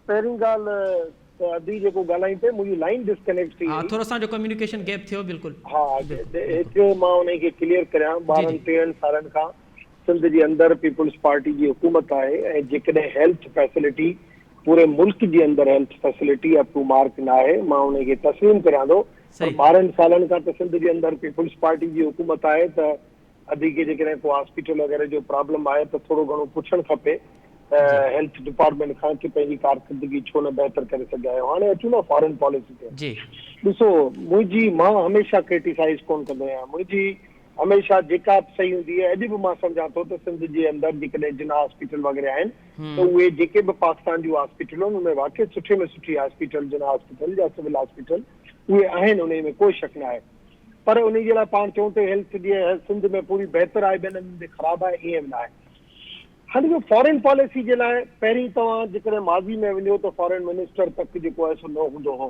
Speaker 3: पहिरीं ॻाल्हि अभी जेको ॻाल्हाई पे मुंहिंजी लाइन डिस्कनेक्ट थी,
Speaker 1: हाँ थोरो सो कम्युनिकेशन गैप थियो बिल्कुल।
Speaker 3: हाँ, एतिरो मां उन खे क्लियर करियां। 12-13 सालनि खां सिंध जे अंदरि पीपुल्स पार्टी जी हुकूमत आहे, ऐं जेकॾहिं हेल्थ फैसिलिटी पूरे मुल्क जे अंदरि health facility up to mark न आहे, मां उन खे तस्लीम करियां थो। पर 12 सालनि खां त सिंध जे अंदरि पीपुल्स पार्टी जी हुकूमत आहे, त अधी खे जेकॾहिं को हॉस्पिटल वग़ैरह जो प्रॉब्लम आहे त थोरो घणो पुछणु खपे हेल्थ डिपार्टमेंट खां कि पंहिंजी कारकर्दगी छो न बहितर करे सघिया आहियो। हाणे अचूं न फॉरेन पॉलिसी ते। ॾिसो, मां हमेशह क्रिटिसाइज़ कोन कंदो आहियां, मुंहिंजी हमेशह जेका सही हूंदी आहे। अॼु बि मां सम्झां थो त सिंध जे अंदरि जेकॾहिं जिना हॉस्पिटल वग़ैरह आहिनि त उहे जेके बि पाकिस्तान जूं हॉस्पिटल आहिनि उनमें वाक़ई सुठे में सुठी हॉस्पिटल, जिना हॉस्पिटल या सिविल हॉस्पिटल उहे आहिनि, उन में कोई शक न आहे। पर उन जे लाइ पाण चऊं त हेल्थ जीअं सिंध में पूरी बहितर आहे, ॿियनि हंधि ख़राबु आहे, ईअं न आहे। हाणे फॉरेन पॉलिसी जे लाइ पहिरीं तव्हां जेकॾहिं माज़ी में वञो त फॉरेन मिनिस्टर तक जेको आहे सो न हूंदो हो।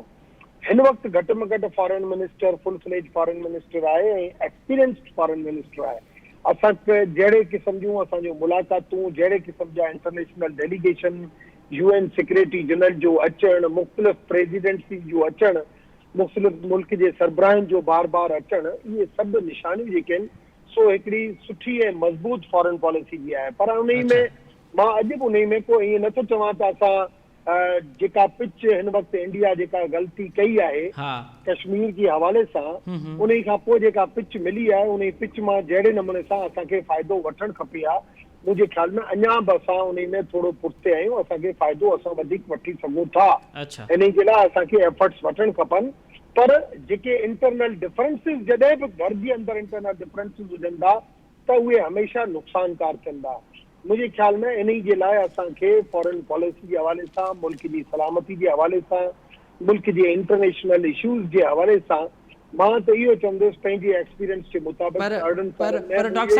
Speaker 3: हिन वक़्तु घटि में घटि foreign minister full fledge foreign minister आहे ऐं एक्सपीरियंस्ड फॉरेन मिनिस्टर आहे। असां जहिड़े क़िस्म जूं असांजूं मुलाक़ातूं, जहिड़े क़िस्म जा international delegation, UN secretary general जो अचणु, मुख़्तलिफ़ प्रेसिडेंसी जो अचणु, मुख़्तलिफ़ मुल्क जे सरबराहनि जो बार बार अचणु, इहे सभु निशानियूं जेके आहिनि सो हिकिड़ी सुठी ऐं मज़बूत फॉरेन पॉलिसी जी आहे। पर उन में मां अॼु बि उन में को ईअं नथो चवां त असां जेका पिच हिन वक़्तु इंडिया जेका ग़लती कई आहे कश्मीर जे हवाले सां, उन खां पोइ जेका पिच मिली आहे उन पिच मां जहिड़े नमूने सां असांखे फ़ाइदो वठणु खपे आहे, मुंहिंजे ख़्याल में अञा बि असां उन में थोरो पुठिते आहियूं। असांखे फ़ाइदो असां वधीक वठी सघूं था, इन जे लाइ असांखे एफर्ट्स वठणु खपनि। पर जेके इंटरनल डिफरेंसिस, जॾहिं बि घर जे अंदरि इंटरनल डिफरेंसिस हुजनि था त उहे हमेशह नुक़सानकार कंदा। मुंहिंजे ख़्याल में इन जे लाइ असांखे फॉरेन पॉलिसी जे हवाले सां, मुल्क जी सलामती जे हवाले सां, मुल्क जे इंटरनेशनल इशूज़ जे हवाले सां मां त इहो चवंदुसि पंहिंजे एक्सपीरियंस जे मुताबिक़
Speaker 1: पर डॉक्टर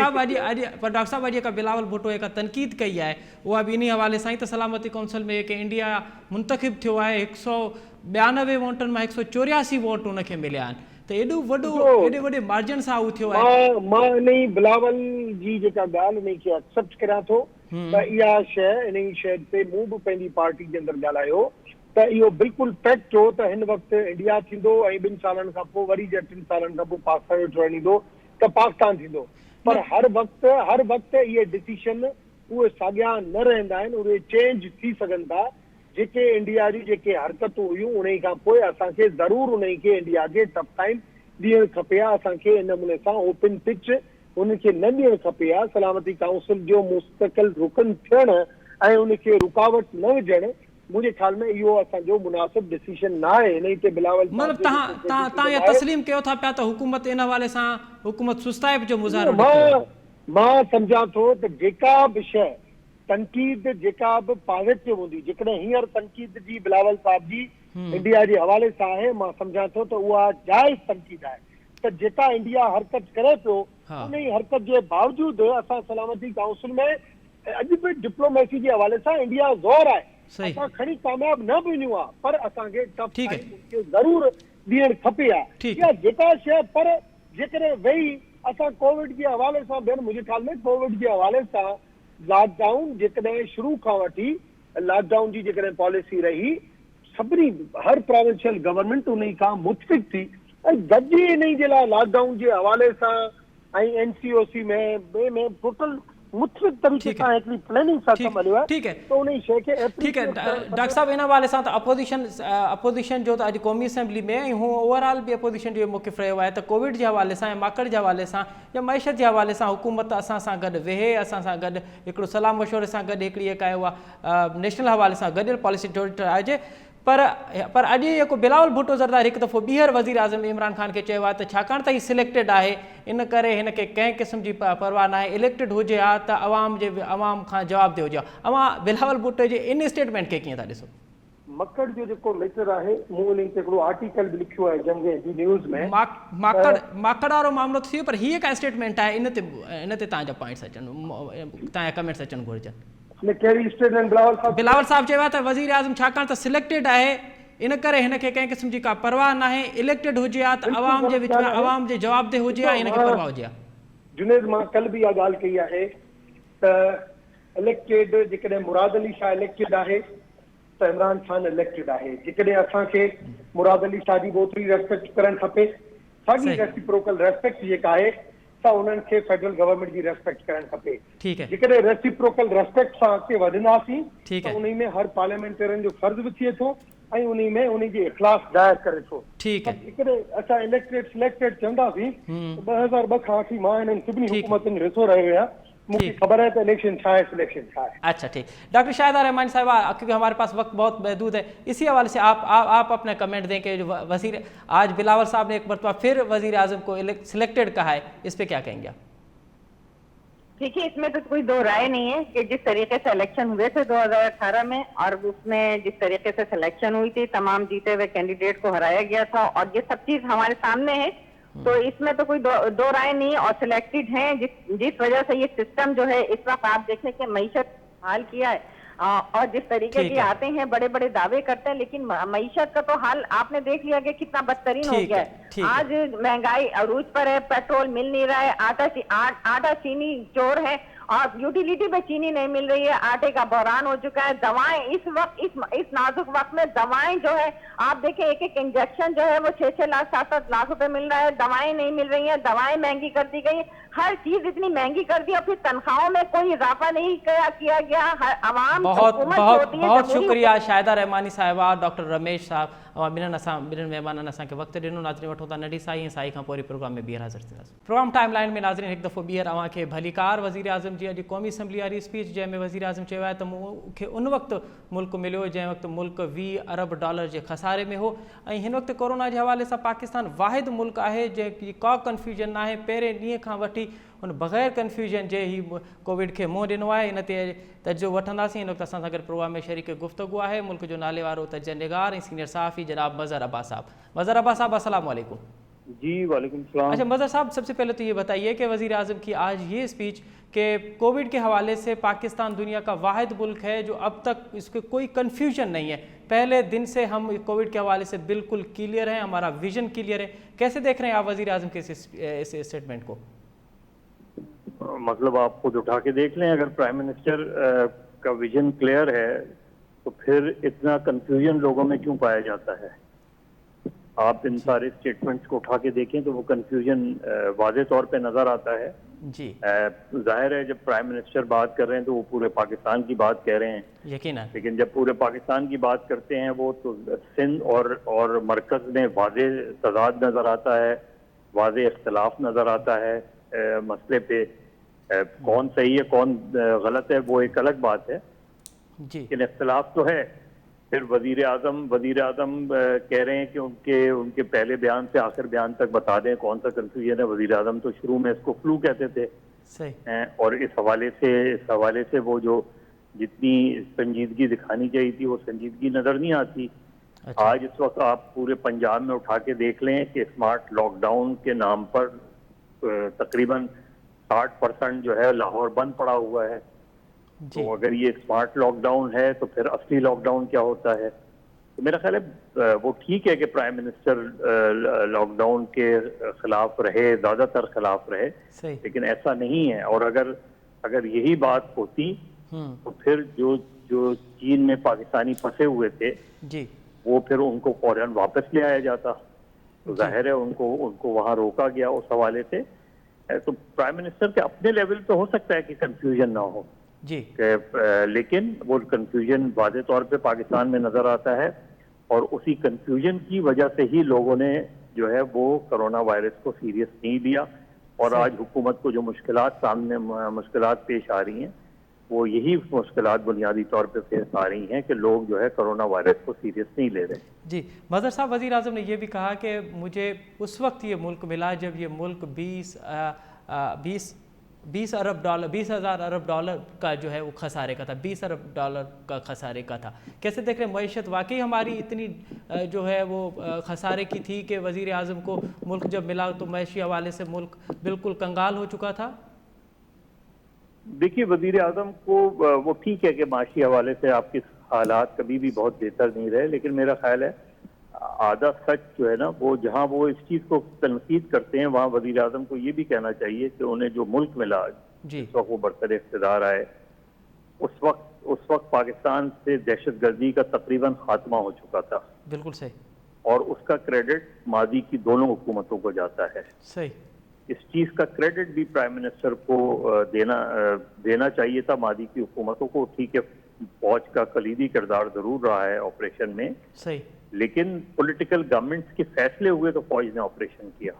Speaker 1: साहब अॼु बिलावल भुट्टो हिकु तनक़ीद कई आहे, उहा बि इन हवाले सां ई त सलामती काउंसिल में कि इंडिया मुंतखिब थियो आहे, 192 वोटनि मां 184 वोट उनखे मिलिया आहिनि, त एॾे वॾे मार्जिन सां उहो थियो आहे।
Speaker 3: मां इन बिलावल जी जेका ॻाल्हि उन खे एक्सेप्ट करियां थो त इहा शइ इन शइ ते मूं बि पंहिंजी पार्टी जे अंदरि ॻाल्हायो त इहो बिल्कुलु फैक्ट हो त हिन वक़्तु इंडिया थींदो ऐं 2 सालनि खां पोइ वरी 3 सालनि खां पोइ पाकिस्तान जो टर्न ईंदो त पाकिस्तान थींदो, पर हर वक़्तु इहे डिसीशन उहे साॻिया न रहंदा आहिनि, उहे चेंज थी सघनि था। जेके इंडिया जी जेके हरकतूं हुयूं उन खां पोइ असांखे ज़रूरु उन खे इंडिया खे टफ टाइम ॾियणु खपे आहे, असांखे इन नमूने सां ओपन पिच उनखे न ॾियणु खपे आहे। सलामती काउंसिल जो मुस्तक़िल रुकन थियणु ऐं उनखे रुकावट न विझणु मुझे ख्याल में इहो असांजो मुनासिब डिसीजन न आहे। इन ते बिलावल
Speaker 1: मतलब तव्हां इहा तस्लीम कयो था पिया त हुकूमत इन हवाले सां हुकूमत सुस्ताइप जो मुज़ाहिरो
Speaker 3: मां सम्झां थो त जेका बि शइ तनक़ीद जेका बि पॉज़िटिव हूंदी, जेकॾहिं हींअर तनक़ीद जी बिलावल साहब जी इंडिया जे हवाले सां आहे, मां सम्झां थो त उहा जाइज़ तनक़ीद आहे त जेका इंडिया हरकत करे पियो उन ई हरकत जे बावजूदि असां सलामती काउंसिल में अॼु बि डिप्लोमेसी जे हवाले सां इंडिया ज़ोर आहे, असां खणी कामयाब न बि वञूं आहे, पर असांखे टफ टाइम ज़रूरु ॾियणु खपे आहे। इहा जेका शइ पर जेकॾहिं वेही असां कोविड जे हवाले सां ॿियनि मुंहिंजे ख़्याल में कोविड जे हवाले सां लॉकडाउन जेकॾहिं शुरू खां वठी लॉकडाउन जी जेकॾहिं पॉलिसी रही, सभिनी हर प्रोविंशियल गवर्नमेंट उन खां मुतफ़िक़ थी ऐं गॾिजी इन जे लाइ लॉकडाउन जे हवाले सां ऐं NCOC में ॿिए में टोटल मुतफ़िक़ तरीक़े सां हिकिड़ी प्लानिंग सां कमु हलियो आहे।
Speaker 1: ठीक है,
Speaker 3: तो उन शइ खे
Speaker 1: ठीक है डॉक्टर साहब, इन हवाले सां त अपोजिशन जो त अॼु क़ौमी असेंबली में ऐं हू ओवरऑल बि अपोजिशन जो मौक़िफ़ रहियो आहे त कोविड जे हवाले सां ऐं माकड़ जे हवाले सां या मैशत जे हवाले सां हुकूमत असां सां गॾु वेहे, असां सां गॾु हिकिड़ो सलाह मशवरे सां गॾु हिकिड़ी जेका आहे उहा नेशनल हवाले सां गॾियल पॉलिसी ठाहिजे। पर अॼु जेको बिलावल भुट्टो ज़रदारी हिकु दफ़ो ॿीहर वज़ीर आज़म इमरान ख़ान खे चयो आहे त छाकाणि त हीउ सिलेक्टेड आहे इन करे हिन खे कंहिं क़िस्म जी परवाह न आहे, इलेक्टेड हुजे हा त अवाम खां जवाबु ॾियो हुजे। अवां बिलावल भुट्टो जे इन स्टेटमेंट खे कीअं था ॾिसो?
Speaker 3: मकड़ जो जेको लेटर आहे मूं उन ते हिकिड़ो आर्टिकल बि लिखियो आहे जंग न्यूज़ में,
Speaker 1: माकड़ वारो मामिलो थी वियो, पर हीअ का स्टेटमेंट आहे, इन ते तव्हांजा पॉइंट्स अचनि, तव्हांजा कमेंट्स अचनि घुरिजनि।
Speaker 3: बिलावल
Speaker 1: साहब चयो आहे त वज़ीर आज़म छाकाणि त सिलेक्टेड आहे इन करे हिन खे कंहिं क़िस्म जी का परवाह न आहे, इलेक्टेड हुजे हा त अवाम जे विच में अवाम जे जवाबदेह हुजे हा, हिन खे परवाह हुजे हा।
Speaker 3: जुनेद, मां कल बि इहा ॻाल्हि कई आहे त इलेक्टेड जेकॾहिं मुराद अली शाह इलेक्टेड आहे त इमरान खान इलेक्टेड आहे, जेकॾहिं असांखे मुराद अली शाह जी बि ओतिरी रेस्पेक्ट करणु खपे, साॻी रेसिप्रोकल रेस्पेक्ट जेका आहे त उन्हनि खे फेडरल गवर्नमेंट जी रेस्पेक्ट करणु खपे। जेकॾहिं रेसिप्रोकल रेस्पेक्ट सां अॻिते वधंदासीं त उन में हर पार्लियामेंटेरियन जो फर्ज़ बि थिए थो ऐं उन में उन जी इख़लास ज़ाहिर करे थो। जेकॾहिं असां इलेक्टेड सिलेक्टेड चवंदासीं 2002 खां वठी मां हिननि सभिनी हुकूमतुनि ॾिसो रहियो आहियां, मुझे खबर है तो इलेक्शन छा है, सिलेक्शन छा है।
Speaker 1: अच्छा ठीक, डॉक्टर शाहिदा रहमानी साहिबा, क्योंकि हमारे पास वक्त बहुत महदूद है, इसी हवाले से आप अपने कमेंट दें कि वजीर आज बिलावल साहब ने एक मरतबा फिर वजीर आजम को सिलेक्टेड कहा है, इस पे क्या कहेंगे आप?
Speaker 4: देखिए, इसमें तो कोई दो राय नहीं है कि जिस तरीके से इलेक्शन हुए थे 2018 में और उसमें जिस तरीके से सिलेक्शन हुई थी, तमाम जीते हुए कैंडिडेट को हराया गया था और ये सब चीज हमारे सामने है, तो इसमें तो कोई दो राय नहीं। और सिलेक्टेड हैं जिस वजह से ये सिस्टम जो है इस वक्त आप देखें कि मईशत हाल किया है और जिस तरीके के आते हैं बड़े बड़े दावे करते हैं, लेकिन मईशत का तो हाल आपने देख लिया कि कितना बदतरीन हो गया है। आज महंगाई अरूज पर है, पेट्रोल मिल नहीं रहा है, आटा चीनी चोर है और यूटिलिटी पे चीनी नहीं मिल रही है, आटे का बहरान हो चुका है। दवाएं इस वक्त इस नाजुक वक्त में दवाएं जो है आप देखें, एक एक इंजेक्शन जो है वो 6-6 लाख 7-7 लाख रुपए मिल रहा है, दवाएं नहीं मिल रही हैं, दवाएं महंगी कर दी गई, हर चीज इतनी महंगी कर दी और फिर तनख्वाहों में कोई इजाफा नहीं किया गया। आवाम
Speaker 1: बहुत शुक्रिया शाहिदा रहमानी साहिबा, डॉक्टर रमेश साहब और ॿिन्हिनि महिमाननि असांखे वक़्तु ॾिनो। नाज़रीन वठूं था नंढी साई ऐं साई खां पोइ प्रोग्राम में ॿीहर हाज़िर थींदासीं। प्रोग्राम टाइम लाइन में नाज़रीन हिकु दफ़ो ॿीहर अव्हांखे भलीकार वज़ीर आज़म जी अॼु क़ौमी असैम्बली वारी स्पीच, जंहिंमें वज़ीर आज़म चयो आहे त मूंखे उन वक़्तु मुल्क मिलियो जंहिं वक़्तु मुल्क $20 अरब जे खसारे में हो ऐं हिन वक़्तु कोरोना जे हवाले सां पाकिस्तान वाहिद मुल्क आहे जंहिंजी का कन्फ्यूजन न आहे। पहिरें ॾींहं खां वठी उन बग़ैर कन्फ्यूजन जे ही कोविड खे मुंहुं ॾिनो आहे। इन ते तजुर्बो वठंदासीं। हिन वक़्तु असां सां गॾु प्रोग्राम में शरीक गुफ़्तगू आहे मुल्क जो नाले वारो तजनिगार ऐं सीनियर सहाफ़ी जनाब मज़हर अब्बास साहब। मज़हर अब्बास साहब, अस्सलामु अलैकुम।
Speaker 5: जी वालेकुम सलाम।
Speaker 1: अच्छा मज़हर साहब, सबसे पहले तो ये बताइए कि वज़ीर आज़म की आज ये स्पीच कि कोविड के हवाले से पाकिस्तान दुनिया का वाहिद मुल्क है जो अब तक इसके कोई कन्फ्यूजन नहीं है, पहले दिन से हम कोविड के हवाले से बिल्कुल क्लियर हैं, हमारा विजन क्लियर है, कैसे देख रहे हैं आप वज़ीर आज़म के इस स्टेटमेंट को?
Speaker 5: मतलब आप खुद उठा के देख लें, अगर प्राइम मिनिस्टर का विजन क्लियर है तो फिर इतना कंफ्यूजन लोगों में क्यों पाया जाता है? आप इन सारे स्टेटमेंट्स को उठा के देखें तो वो कंफ्यूजन वाज़े तौर पे नजर आता है
Speaker 1: जी।
Speaker 5: जाहिर है जब प्राइम मिनिस्टर बात कर रहे हैं तो वो पूरे पाकिस्तान की बात कह रहे हैं,
Speaker 1: यकीनन,
Speaker 5: लेकिन जब पूरे पाकिस्तान की बात करते हैं वो तो सिंध और मरकज में वाज़े तजाद नजर आता है, वाज़े इख्तलाफ नजर आता है मसले पे। कौन सही है कौन गलत है वो एक अलग बात है, लेकिन इख्तलाफ तो है। फिर वजीर आजम कह रहे हैं कि उनके पहले बयान से आखिर बयान तक बता दें कौन सा कंफ्यूजन है। वजीर आजम तो शुरू में इसको फ्लू कहते थे।
Speaker 1: सही।
Speaker 5: और इस हवाले से वो जो जितनी संजीदगी दिखानी चाहिए थी वो संजीदगी नजर नहीं आती।
Speaker 1: अच्छा।
Speaker 5: आज इस वक्त आप पूरे पंजाब में उठा के देख लें कि स्मार्ट लॉकडाउन के नाम पर तकरीबन 60% जो है लाहौर बंद पड़ा हुआ है। तो अगर ये स्मार्ट लॉकडाउन है तो फिर असली लॉकडाउन क्या होता है? तो मेरा ख्याल है वो ठीक है कि प्राइम मिनिस्टर लॉकडाउन के खिलाफ रहे, ज्यादातर खिलाफ रहे, लेकिन ऐसा नहीं है। और अगर यही बात होती तो फिर जो चीन में पाकिस्तानी फंसे हुए थे
Speaker 1: जी,
Speaker 5: वो फिर उनको फौरन वापस ले आया जाता। तो जाहिर है उनको वहां रोका गया उस हवाले से। तो प्राइम मिनिस्टर के अपने लेवल पे हो सकता है कि कंफ्यूजन ना हो
Speaker 1: जी,
Speaker 5: लेकिन वो कंफ्यूजन वाज़े तौर पे पाकिस्तान में नजर आता है और उसी कंफ्यूजन की वजह से ही लोगों ने जो है वो कोरोना वायरस को सीरियस नहीं लिया। और आज हुकूमत को जो मुश्किलात पेश आ रही हैं वो यही मुश्किलात बुनियादी तौर पे पेश आ रही हैं कि लोग जो है कोरोना वायरस को सीरियस नहीं ले रहे।
Speaker 1: जी मज़हर साहब, वज़ीर आज़म ने यह भी कहा कि मुझे उस वक्त ये मुल्क मिला जब ये मुल्क 20 अरब डॉलर, 20,000 अरब डॉलर का जो है वो खसारे का था, 20 अरब डॉलर का खसारे का था। कैसे देख रहे हैं मईशत वाकई हमारी इतनी जो है वो खसारे की थी कि वज़ीर आज़म को मुल्क जब मिला तो मैशी हवाले से मुल्क बिल्कुल कंगाल हो चुका था?
Speaker 5: देखिए वजीर आजम को वो ठीक है कि माशी हवाले से आपके हालात कभी भी बहुत बेहतर नहीं रहे, लेकिन मेरा ख्याल है आधा सच जो है ना वो जहां वो इस चीज को तनकीद करते हैं वहां वजीर आजम को ये भी कहना चाहिए कि उन्हें जो मुल्क मिला जिस वक्त वो बरसर इख्तिदार आए उस वक्त पाकिस्तान से दहशतगर्दी का तकरीबन खात्मा हो चुका था।
Speaker 1: बिल्कुल सही।
Speaker 5: और उसका क्रेडिट माजी की दोनों हुकूमतों को जाता है।
Speaker 1: सही।
Speaker 5: इस चीज का क्रेडिट भी प्राइम मिनिस्टर को देना चाहिए था मादी की हुकूमतों को। ठीक है, फौज का कलीदी किरदार जरूर रहा है ऑपरेशन में,
Speaker 1: सही,
Speaker 5: लेकिन पॉलिटिकल गवर्नमेंट्स के फैसले हुए तो फौज ने ऑपरेशन किया।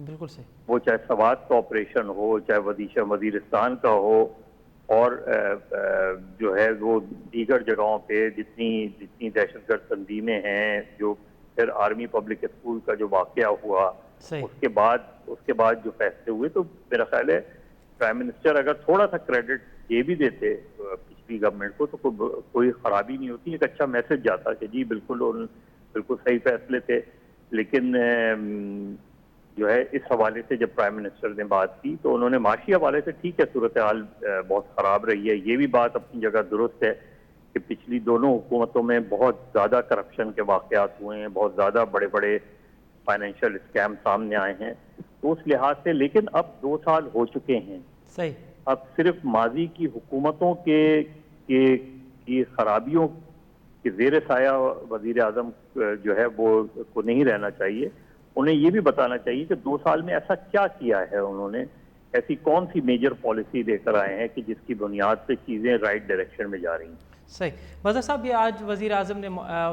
Speaker 1: बिल्कुल सही। वो
Speaker 5: चाहे सवात का ऑपरेशन हो, चाहे वजीरिस्तान का हो, और जो है वो दीगर जगहों पे जितनी दहशतगर्द तंजीमें हैं, जो फिर आर्मी पब्लिक स्कूल का जो वाकया हुआ, उसके बाद जो फैसले हुए, तो मेरा ख्याल है प्राइम मिनिस्टर अगर थोड़ा सा क्रेडिट ये भी देते पिछली गवर्नमेंट को तो कोई खराबी नहीं होती। एक अच्छा मैसेज जाता कि जी बिल्कुल सही फैसले थे। लेकिन जो है इस हवाले से जब प्राइम मिनिस्टर ने बात की तो उन्होंने माशी हवाले से ठीक है सूरत हाल बहुत खराब रही है, ये भी बात अपनी जगह दुरुस्त है कि पिछली दोनों हुकूमतों में बहुत ज़्यादा करप्शन के वाकयात हुए हैं, बहुत ज़्यादा बड़े बड़े फाइनेंशियल स्कैम सामने आए हैं, तो उस लिहाज से। लेकिन अब 2 साल हो चुके हैं।
Speaker 1: सही।
Speaker 5: अब सिर्फ माजी की हुकूमतों की खराबियों के ज़ेर साया वजीर आजम जो है वो को नहीं रहना चाहिए। उन्हें ये भी बताना चाहिए कि 2 साल में ऐसा क्या किया है उन्होंने, ऐसी कौन सी मेजर पॉलिसी लेकर आए हैं कि जिसकी बुनियाद पे चीज़ें राइट डायरेक्शन में जा रही हैं।
Speaker 1: सही। मज़हर साहब, ये आज वज़ीर आज़म ने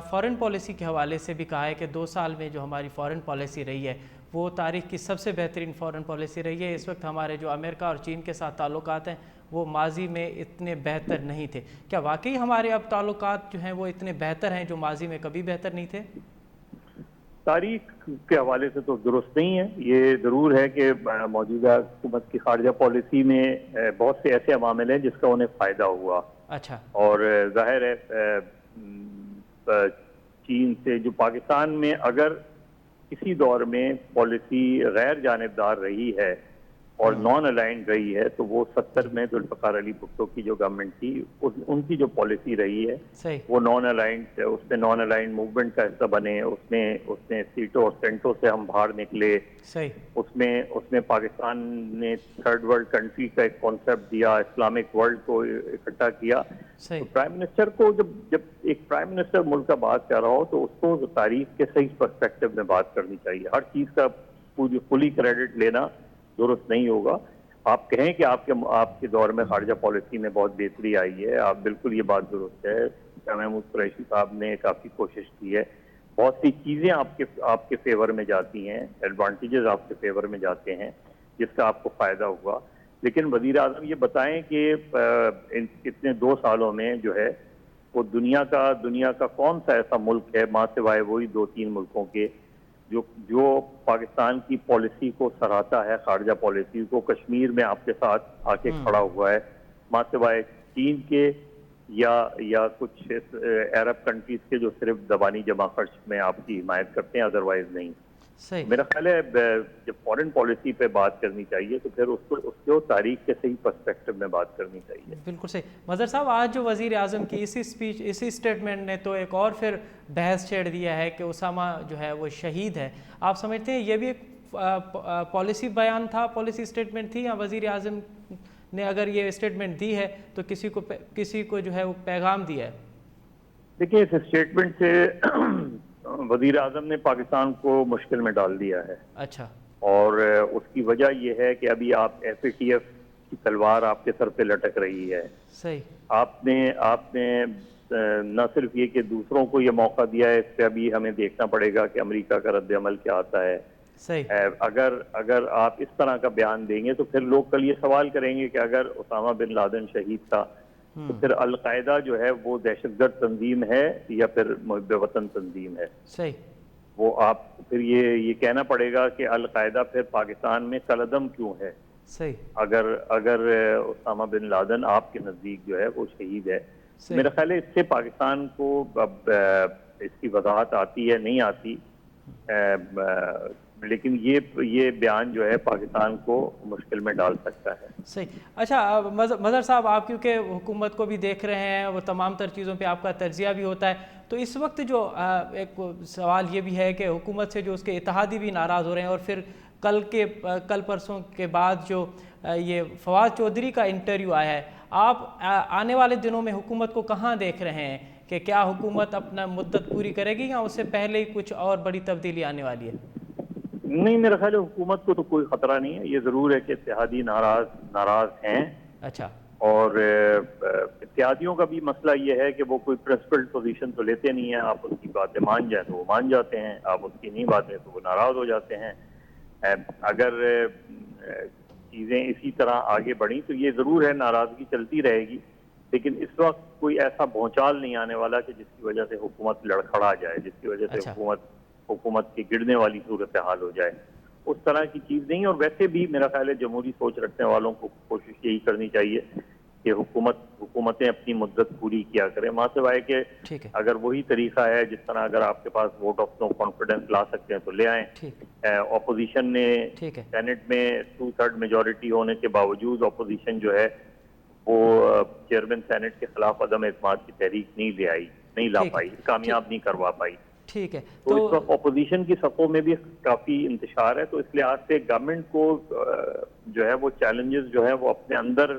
Speaker 1: फ़ॉरेन पॉलिसी के हवाले से भी कहा है कि 2 साल में जो हमारी फ़ॉरेन पॉलिसी रही है वो तारीख़ की सबसे बेहतरीन फ़ॉरेन पॉलिसी रही है। इस वक्त हमारे जो अमेरिका और चीन के साथ ताल्लुकात हैं वो माजी में इतने बेहतर नहीं थे। क्या वाकई हमारे अब ताल्लुकात जो हैं वो इतने बेहतर हैं जो माजी में कभी बेहतर नहीं थे?
Speaker 5: तारीख के हवाले से तो दुरुस्त नहीं है। ये ज़रूर है कि मौजूदा हुकूमत की खारजा पॉलिसी में बहुत से ऐसे अवामिल हैं जिसका उन्हें फ़ायदा हुआ।
Speaker 1: अच्छा।
Speaker 5: और जाहिर है चीन से जो पाकिस्तान में अगर किसी दौर में पॉलिसी गैर जानिबदार रही है और नॉन अलाइंड रही है, तो वो 70 में जुल्फ़िकार अली भुट्टो की जो गवर्नमेंट थी उनकी जो पॉलिसी रही है वो नॉन अलाइंड, उसमें नॉन अलाइंड मूवमेंट का हिस्सा बने, उसमें सीटों और सेंटों से हम बाहर निकले, उसमें पाकिस्तान ने थर्ड वर्ल्ड कंट्री का एक कॉन्सेप्ट दिया, इस्लामिक वर्ल्ड को इकट्ठा किया। तो प्राइम मिनिस्टर को जब एक प्राइम मिनिस्टर मुल्क का बात कर रहा हो तो उसको तारीख के सही पर्सपेक्टिव में बात करनी चाहिए। हर चीज़ का फुली क्रेडिट लेना दुरुस्त नहीं होगा। आप कहें कि आपके दौर में खारजा पॉलिसी में बहुत बेहतरी आई है, आप बिल्कुल ये बात दुरुस्त है। शाह महमूद कुरैशी साहब ने काफ़ी कोशिश की है, बहुत सी चीज़ें आपके फेवर में जाती हैं, एडवांटेजेस आपके फेवर में जाते हैं जिसका आपको फ़ायदा हुआ। लेकिन वज़ीर आज़म ये बताएं कि इन इतने 2 सालों में जो है वो दुनिया का कौन सा ऐसा मुल्क है माँ सिवाय वही 2-3 मुल्कों के जो पाकिस्तान की पॉलिसी को सराहता है, खारजा पॉलिसी को, कश्मीर में आपके साथ आके खड़ा हुआ है, माँ सिवाय चीन के या कुछ अरब कंट्रीज के जो सिर्फ दबानी जमा खर्च में आपकी हिमायत करते हैं, अदरवाइज नहीं।
Speaker 1: सही।
Speaker 5: मेरा ख्याल है जब फॉरेन पॉलिसी पे बात करनी चाहिए तो फिर उसको तारीख के सही पर्सपेक्टिव में बात करनी चाहिए।
Speaker 1: बिल्कुल सही। मज़हर साहब, आज जो वज़ीर आज़म की इसी स्पीच, इसी स्टेटमेंट ने तो एक और फिर बहस छेड़ दिया है कि उसामा जो है वो शहीद है। आप समझते हैं ये भी एक पॉलिसी बयान था, पॉलिसी स्टेटमेंट थी, या वज़ीर आज़म ने अगर ये स्टेटमेंट दी है तो किसी को जो है वो पैगाम दिया है? देखिए,
Speaker 5: इस स्टेटमेंट से वज़ीर आज़म ने पाकिस्तान को मुश्किल में डाल दिया है।
Speaker 1: अच्छा।
Speaker 5: और उसकी वजह यह है कि अभी FATF की तलवार आपके सर पे लटक रही है।
Speaker 1: सही।
Speaker 5: आपने न सिर्फ ये कि दूसरों को ये मौका दिया है, इस पे अभी हमें देखना पड़ेगा कि अमेरिका का रद्द अमल क्या आता है।
Speaker 1: सही।
Speaker 5: अगर आप इस तरह का बयान देंगे तो फिर लोग कल ये सवाल करेंगे कि अगर उसामा बिन लादेन शहीद था तो फिर अल-कायदा जो है वो दहशतगर्द तंजीम है या फिर मुहिब्बे वतन तंजीम है।
Speaker 1: सही।
Speaker 5: वो आप फिर ये कहना पड़ेगा कि अल-कायदा फिर पाकिस्तान में कलअदम क्यों है।
Speaker 1: सही।
Speaker 5: अगर उसामा बिन लादेन आपके नज़दीक जो है वो शहीद है, मेरा ख्याल है इससे पाकिस्तान को अब इसकी वजाहत आती है नहीं आती, लेकिन ये बयान जो है पाकिस्तान को मुश्किल में डाल सकता है।
Speaker 1: सही। अच्छा, मज़हर साहब, आप क्योंकि हुकूमत को भी देख रहे हैं, वो तमाम तर चीज़ों पे आपका तज्जिया भी होता है, तो इस वक्त जो एक सवाल ये भी है कि हुकूमत से जो उसके इत्तेहादी भी नाराज़ हो रहे हैं, और फिर कल परसों के बाद जो ये फवाद चौधरी का इंटरव्यू आया है, आप आने वाले दिनों में हुकूमत को कहाँ देख रहे हैं कि क्या हुकूमत अपना मुद्दत पूरी करेगी या उससे पहले ही कुछ और बड़ी तब्दीली आने वाली है?
Speaker 5: नहीं, मेरा ख्याल है हुकूमत को तो कोई खतरा नहीं है। ये जरूर है कि इत्तेहादी नाराज हैं।
Speaker 1: अच्छा।
Speaker 5: और इत्तेहादियों का भी मसला ये है कि वो कोई प्रिंसिपल्ड पोजीशन तो लेते नहीं है। आप उनकी बातें मान जाए तो वो मान जाते हैं, आप उसकी नहीं बातें तो वो नाराज हो जाते हैं। अगर चीजें इसी तरह आगे बढ़ी तो ये जरूर है नाराजगी चलती रहेगी, लेकिन इस वक्त कोई ऐसा भौचाल नहीं आने वाला कि जिसकी वजह से हुकूमत लड़खड़ा जाए, जिसकी वजह से हुकूमत की गिरने वाली सूरत हाल हो जाए। उस तरह की चीज़ नहीं। और वैसे भी मेरा ख्याल है जमहूरी सोच रखने वालों को कोशिश यही करनी चाहिए कि हुकूमतें अपनी मुद्दत पूरी किया करें। वहाँ से वाए कि अगर वही तरीका है जिस तरह अगर आपके पास वोट ऑफ नो कॉन्फिडेंस ला सकते हैं तो ले आए। ऑपोजिशन ने सेनेट में 2/3 मेजोरिटी होने के बावजूद ऑपोजिशन जो है वो चेयरमैन सेनेट के खिलाफ अदम एतमाद की तहरीक नहीं ला पाई, कामयाब नहीं करवा पाई।
Speaker 1: ठीक है।
Speaker 5: तो इस वक्त ऑपोजिशन की सफ़ों में भी काफी इंतशार है, तो इस लिहाज से गवर्नमेंट को जो है वो चैलेंजेस जो है वो अपने अंदर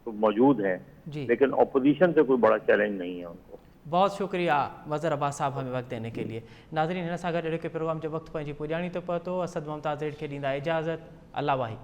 Speaker 5: तो मौजूद हैं, लेकिन ऑपोजिशन से कोई बड़ा चैलेंज नहीं है उनको।
Speaker 1: बहुत शुक्रिया मज़हर अब्बास साहब हमें वक्त देने के लिए। नाज़रीन, हिन सां गॾु रेडियो के प्रोग्राम जो वक्त पंहिंजी पुॼाणी थो पहुतो। असद मुमताज़ रेड खे ॾींदा इजाज़त। अल्लाह वाहिद।